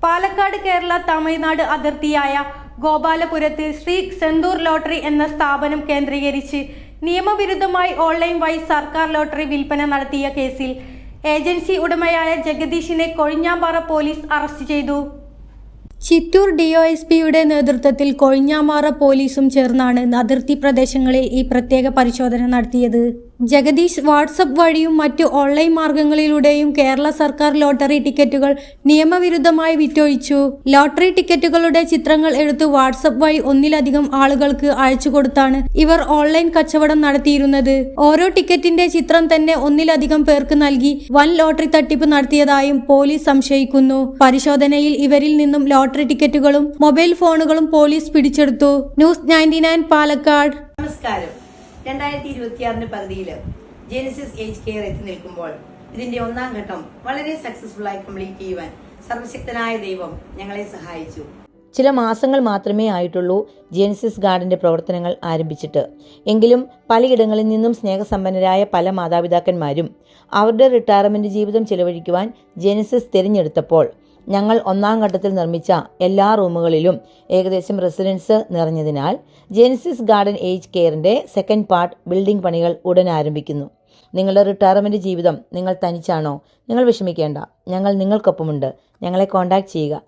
പാലക്കാട് കേരള തമിഴ്നാട് അതിർത്തിയായ ഗോപാലപുരത്ത് ശ്രീ സെന്തൂർ ലോട്ടറി എന്ന സ്ഥാപനം കേന്ദ്രീകരിച്ച് നിയമവിരുദ്ധമായി ഓൺലൈൻ വഴി സർക്കാർ ലോട്ടറി വിൽപ്പന നടത്തിയ കേസിൽ ഏജൻസി ഉടമയായ ജഗദീഷിനെ കൊഴിഞ്ഞാമ്പാറ പോലീസ് അറസ്റ്റ് ചെയ്തു. ചിറ്റൂർ ഡിഒഎസ്പിയുടെ നേതൃത്വത്തിൽ കൊഴിഞ്ഞാമ്പാറ പോലീസും ചേർന്നാണ് അതിർത്തി പ്രദേശങ്ങളിൽ ഈ പ്രത്യേക പരിശോധന നടത്തിയത്. ജഗദീഷ് വാട്സപ്പ് വഴിയും മറ്റു ഓൺലൈൻ മാർഗങ്ങളിലൂടെയും കേരള സർക്കാർ ലോട്ടറി ടിക്കറ്റുകൾ നിയമവിരുദ്ധമായി വിറ്റൊഴിച്ചു. ലോട്ടറി ടിക്കറ്റുകളുടെ ചിത്രങ്ങൾ എടുത്ത് വാട്സപ്പ് വഴി ഒന്നിലധികം ആളുകൾക്ക് അയച്ചു കൊടുത്താണ് ഇവർ ഓൺലൈൻ കച്ചവടം നടത്തിയിരുന്നത്. ഓരോ ടിക്കറ്റിന്റെ ചിത്രം തന്നെ ഒന്നിലധികം പേർക്ക് നൽകി വൻ ലോട്ടറി തട്ടിപ്പ് നടത്തിയതായും പോലീസ് സംശയിക്കുന്നു. പരിശോധനയിൽ ഇവരിൽ നിന്നും ലോട്ടറി ടിക്കറ്റുകളും മൊബൈൽ ഫോണുകളും പോലീസ് പിടിച്ചെടുത്തു. ന്യൂസ് 99 പാലക്കാട്. നമസ്കാരം. 2026 പകുതിയില് ജെനിസിസ് ഏജ് കെയർ എത്തി നിൽക്കുമ്പോൾ ഇതിന്റെ ഒന്നാം ഘട്ടം വളരെ സക്സസ്ഫുൾ ആയി കംപ്ലീറ്റ് ചെയ്യുവാൻ സർവശക്തനായ ദൈവം ഞങ്ങളെ സഹായിച്ചു. ചില മാസങ്ങൾ മാത്രമേ ആയിട്ടുള്ളൂ ജെനിസിസ് ഗാർഡന്റെ പ്രവർത്തനങ്ങൾ ആരംഭിച്ചിട്ട്. എങ്കിലും പലയിടങ്ങളിൽ നിന്നും സ്നേഹസമ്പന്നരായ പല മാതാപിതാക്കന്മാരും അവരുടെ റിട്ടയർമെന്റ് ജീവിതം ചെലവഴിക്കുവാൻ ജെനിസിസ് തിരഞ്ഞെടുത്തപ്പോൾ ഞങ്ങൾ ഒന്നാം ഘട്ടത്തിൽ നിർമ്മിച്ച എല്ലാ റൂമുകളിലും ഏകദേശം റെസിഡൻസ് നിറഞ്ഞതിനാൽ ജെനിസിസ് ഗാർഡൻ ഏജ് കെയറിന്റെ സെക്കൻഡ് പാർട്ട് ബിൽഡിംഗ് പണികൾ ഉടൻ ആരംഭിക്കുന്നു. നിങ്ങളുടെ റിട്ടയർമെന്റ് ജീവിതം നിങ്ങൾ തനിച്ചാണോ? നിങ്ങൾ വിഷമിക്കേണ്ട, ഞങ്ങൾ നിങ്ങൾക്കൊപ്പമുണ്ട്. ഞങ്ങളെ കോൺടാക്ട് ചെയ്യുക.